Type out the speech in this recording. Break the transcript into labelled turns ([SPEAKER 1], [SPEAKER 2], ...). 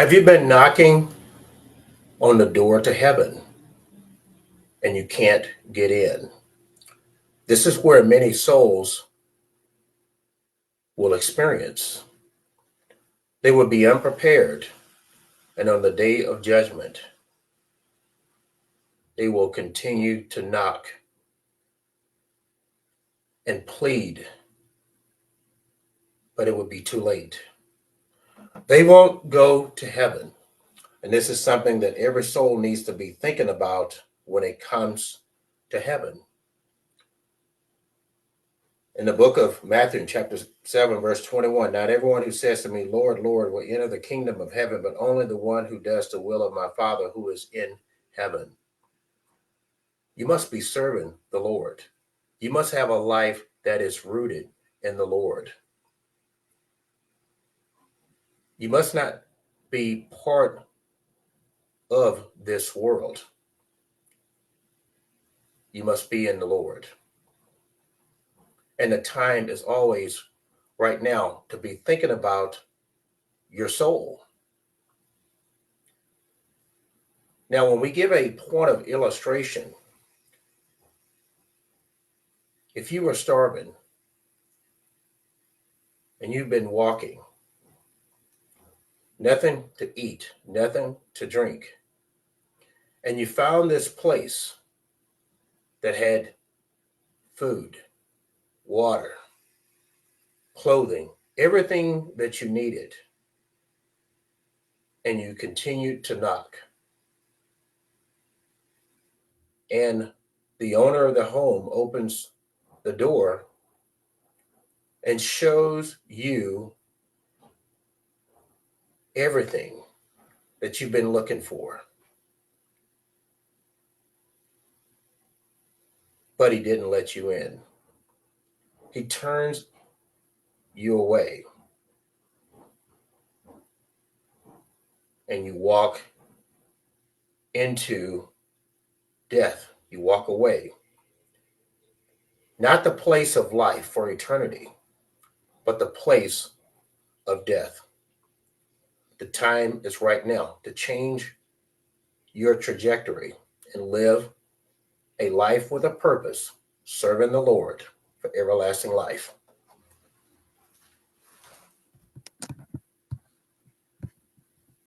[SPEAKER 1] Have you been knocking on the door to heaven and you can't get in? This is where many souls will experience. They will be unprepared, and on the day of judgment, they will continue to knock and plead, but it will be too late. They won't go to heaven. And this is something that every soul needs to be thinking about when it comes to heaven. In the book of Matthew, in chapter 7, verse 21, not everyone who says to me, Lord, Lord, will enter the kingdom of heaven, but only the one who does the will of my Father who is in heaven. You must be serving the Lord. You must have a life that is rooted in the Lord. You must not be part of this world. You must be in the Lord. And the time is always right now to be thinking about your soul. Now, when we give a point of illustration, if you were starving and you've been walking, nothing to eat, nothing to drink, and you found this place that had food, water, clothing, everything that you needed, and you continued to knock, and the owner of the home opens the door and shows you everything that you've been looking for, but he didn't let you in. He turns you away, and you walk into death. You walk away. Not the place of life for eternity, but the place of death. The time is right now to change your trajectory and live a life with a purpose, serving the Lord for everlasting life.